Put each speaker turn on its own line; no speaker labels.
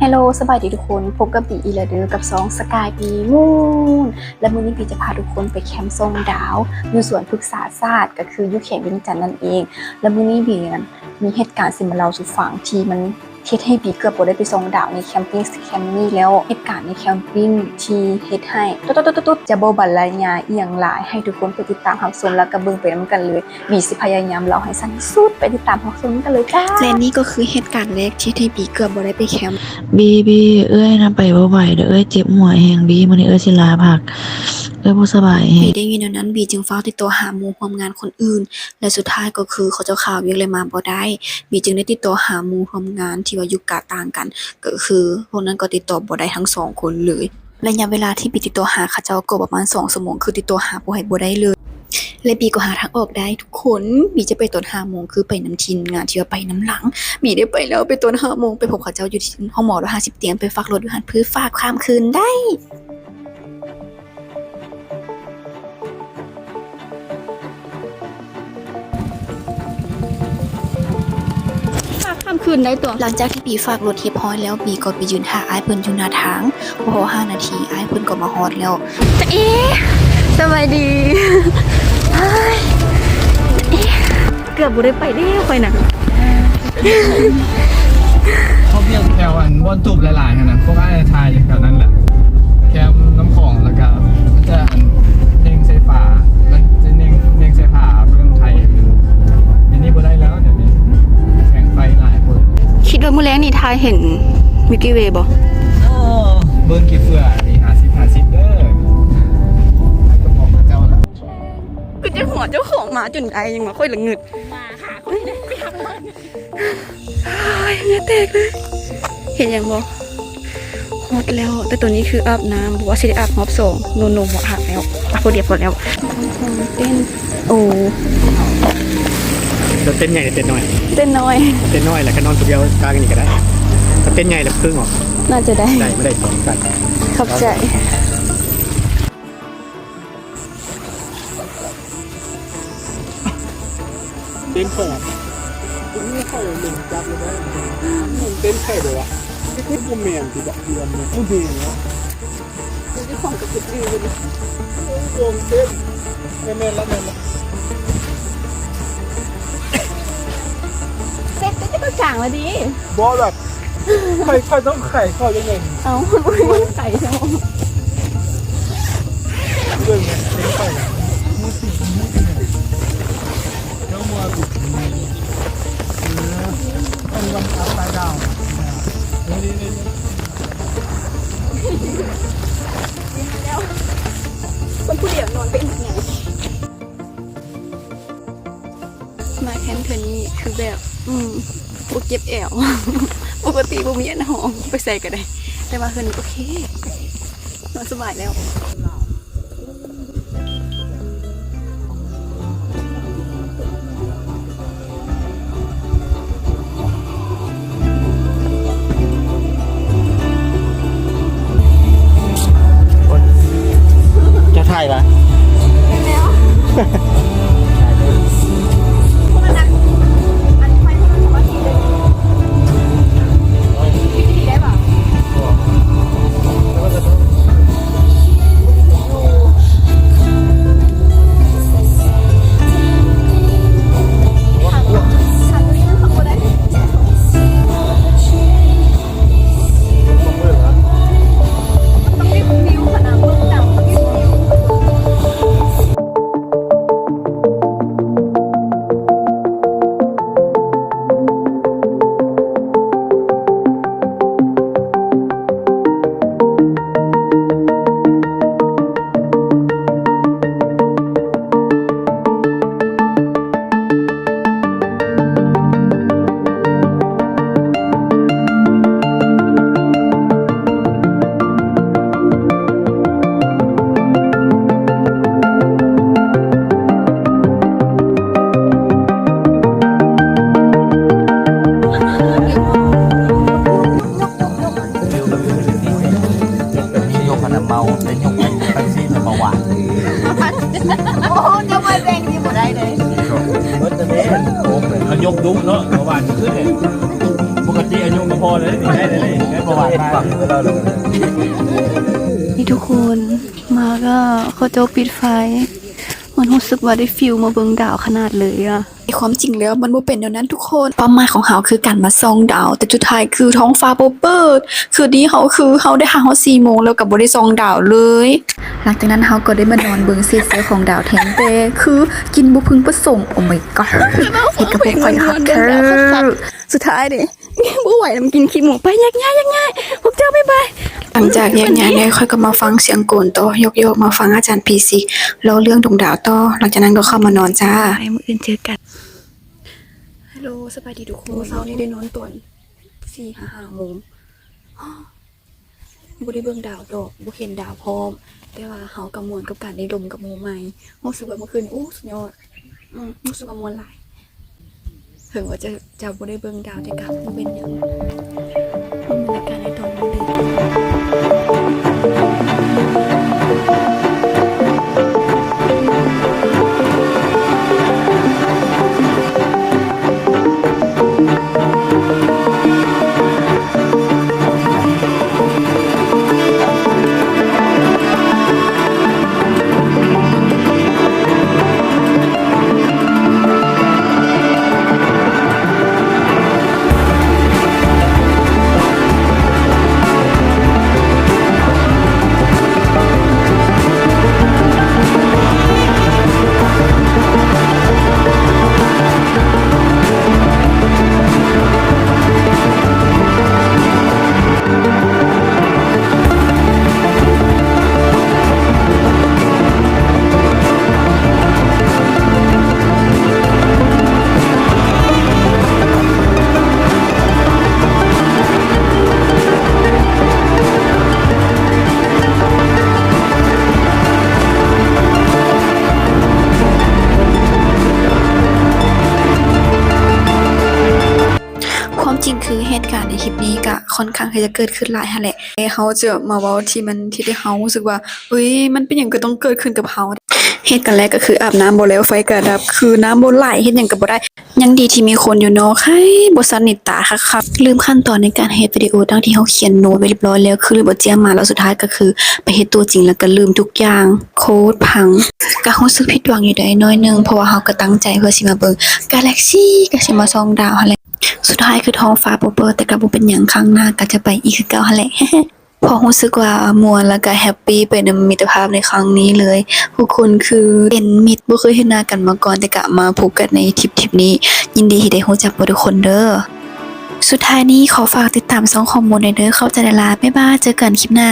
ลโลสบายดีทุกคนพบกับบีอีเลเดอร์กับ2สกายบีมูนและมื้อนี้บีจะพาทุกคนไปแคมป์ทรงดาวอยู่สวนพฤกษาศาสตร์ก็คืออยู่เขตเวียงจันทน์นั่นเองและมื้อนี้บีนั้นมีเหตุการณ์สิมาเล่าสู่ฟังที่มันเฮ็ดให้บีเกือบบ่ได้ไปทรงดาวในแคมปิ้งแคมป์นี้แล้วเหตุการณ์ในแคมปิ้งที่เฮ็ดให้ตุ๊ดๆๆๆจะบ่บรรยายอีหยังหลายให้ทุกคนไปติดตามรับชมแล้วก็เบิ่งไปนำกันเลยบีสิพยายามเล่าให้สั้นที่สุดไปติดตามรับชมกันเลยจ้าและนี่ก็คือเหตุการณ์แรกที่ให้บีเกือบบ่ได้ไปแคมป์
บีเอ้ยนำไปบ่ไหวเด้อเอ้ยเจ็บหัวแฮงบีมื้อนี้เอ้ยสิลาพักเอ้ยบ่สบายแฮ
บี
ง
ได้ยินดังนั้นบีจึงฟ้าวติดต่อหาหมู่ร่วมงานคนอื่นและสุดท้ายก็คือเขาเจ้าข่าวเวียกเลยมาบ่ได้บีจึงได้ติดต่อหาหมู่ร่วมงานที่ว่าอยู่กะต่างกันก็คือพวกนั้นก็ติดต่อบ่ได้ทั้ง2คนเลยระยะเวลาที่บีติดต่อหาเขาเจ้าก็ประมาณ2ชั่วโมงคือติดต่อหาบ่ได้เลยและบีก็หาทางออกได้ทุกคนบีจะไปตอน5 โมงคือไปนำทีมงานที่ว่าไปนำหลังบีได้ไปแล้วไปตอน5 โมงไปพบเขาเจ้าอยู่ที่ห้องหมอ150 เตียงไปฝากรถอยู่หันเพื่อฝากข้ามคืนได้
คืนได้ตัว
หลังจากที่บีฝากรถเรียบร้อยแล้วบีก็ไปยืนหาอ้ายเพิ่นอยู่หน้าทางพอ5 นาทีอ้ายเพิ่นก็มาฮอดแล้ว
จะสบายดีเกือบบ่ได้ไปได้ไปน่ะ
เขาเรียกแถวอันบอนตูบหลายๆนะพวกไอ้ทายแถวนั้นแหละแคมน้ำของแล้วก็มันจะอันเน่งใส่ฝามันจะเน่งใส่ฝาเมืองไทยอันนี้บ่ได้แล้วเดี๋ยวนี้แข่งไฟหลายคน
คิดว่ามื้อแลงนี่ทายเห็นมิกกี้เวย์บ่
เบิ้งกี่เฟื่อนี่50เด้อก็บอกเจ้าละ
คือเจ้าหัวเจ้าของหมาจนไอยังมาค่อยละงึดมาค่ะคนนี้ไปทำมันเนื้อแตกเลยเห็นยังบ่ฮอตแล้วแต่ตัวนี้คืออาบน้ำบอกว่าสิได้อาบรอบ2โนหัวหักแล้วอาบคนเดียวพอแล้วเต้นโอ้
เราเต้นใหญ่หรือเต้นน้อย
เต้นน้อย
แหละแค่นอนคนเดียวกลางกันอีกก็ได้ถ้าเต้นใหญ่แล้วครึ่งออก
น่าจะได้
ไม่ได้สองกัน
ขอบใจ
เต้นข่อยไม่ค่อยหนึ่งจับเลยนะเต้นไข่เลยวะนี่กูเมียนที่แบบเรียนเนี่ยกูเมียนแล้ว
คือที่ของกับจุดยืนเลย
โยมเต้นแม่นแล้ว
เซ็ตจะก็จ่างแล้วดิ
บอแบบใครต้องไข่เข้ายังไง
เอามันไก่ใช่ไหม
เรื่องไงเต้นไข่มือสีเจ้ามัวติดเป็นวันอัพไซด์ดาวนี่
คนผู้เดียวนอนเป็นไงมาแคมป์เธอนี้คือแบบพวกเจ็บแอวปกติพวกมีอันหอมไปใส่ก็ได้แต่มาคืนนี้โอเคนอนสบายแล้ว
จะถ่ายปะ
ฝั่งเราเลย
นี่ทุกคนมาก็เขาจะปิดไฟมันรู้สึกว่าได้ฟิลมาเบิ่งดาวขนาดเลยอะ
ในความจริงแล้วมันบ่เป็นเดี๋ยวนั้นทุกคนเป้าหมายของเฮาคือการมาส่องดาว แต่สุดท้ายคือท้องฟ้าบ่เปิดคือนี้เฮาได้หาฮอด4โมงแล้วก็บ่ได้ส่องดาวเลย หลังจากนั้นเฮาก็ได้มานอนเบิ่งเศษเสียของดาวแทนแต่คือกินบ่พึงประสงค์โอ้ my god เฮ็ดกับบ่ค่อยฮักเธอ
สุดท้ายดิบ่ไหวแล้วมันกินขี้หมูไปแยกย้ายพวกเจ้าบ๊ายบาย
หลังจากแยกย้ายแล้วค่อยก็มาฟังเสียงโกนต่อยกๆมาฟังอาจารย์พีซิกเล่าเรื่องดวงดาวต่อหลังจากนั้นก็เข้ามานอนจ้า
ไปมื้ออื่นเจอกัน
ฮัลโหลสบายดีทุกคนเช้านี้ได้นอนตอน4-5 โมงบ่ได้เบิ่งดาวดอกบ่เห็นดาวพร้อมแต่ว่าเฮาก็ม่วนกับการได้ลมกับหมู่ใหม่รู้สึกว่าเมื่อคืนนี้สุดยอดรู้สึกว่าม่วนหลายถึงว่าจะบ่ได้เบิ่งดาวแต่ก็บ่เป็นหยังมันบรรยากาศในตอนนั้นเลย ความจริงคือเหตุการณ์ในคลิปนี้ก็ค่อนข้างที่จะเกิดขึ้นหลายหั่นแหละแต่เฮาจะมาเว้าที่เฮารู้สึกว่าเฮ้ยมันเป็นหยังก็ต้องเกิดขึ้นกับเฮาเหตุการณ์แรกก็คืออาบน้ำบ่แล้วไฟก็ดับคือน้ำบ่ไหลเฮ็ดหยังก็บ่ได้ยังดีที่มีคนอยู่เนาะใครบ่สนิทตาคักๆลืมขั้นตอนในการเฮ็ดวิดีโอทั้งที่เฮาเขียนโน้ตไว้เรียบร้อยแล้วคือลืมบ่เจียมมาแล้วสุดท้ายก็คือไปเฮ็ดตัวจริงแล้วก็ลืมทุกอย่างโค้ดพังก็รู้สึกผิดหวังอยู่ได้น้อยนึงเพราะว่าเฮาก็ตั้งใจเพื่อสิมาเบิ่งกาแล็กซี่ก็สิมาส่องดาวหั่นแหละ สุดท้ายคือท้องฟ้าบ่เปิดแต่ก็บ่เป็นหยังข้างหน้าก็จะไปอีกคือเก่าหั่นแหละ พอรู้สึกว่าม่วนแล้วก็แฮปปี้ไปในมิตรภาพในครั้งนี้เลยผู้คนคือเป็นมิตรบ่เคยเห็นหน้ากันมาก่อนแต่ก็มาพบกันในทริปนี้ยินดีที่ได้รู้จักบ่ทุกคนเด้อสุดท้ายนี้ขอฝากติดตาม2ข้อมูลหน่อยเด้อเข้าใจได้ล่ะบ๊ายบายเจอกันคลิปหน้า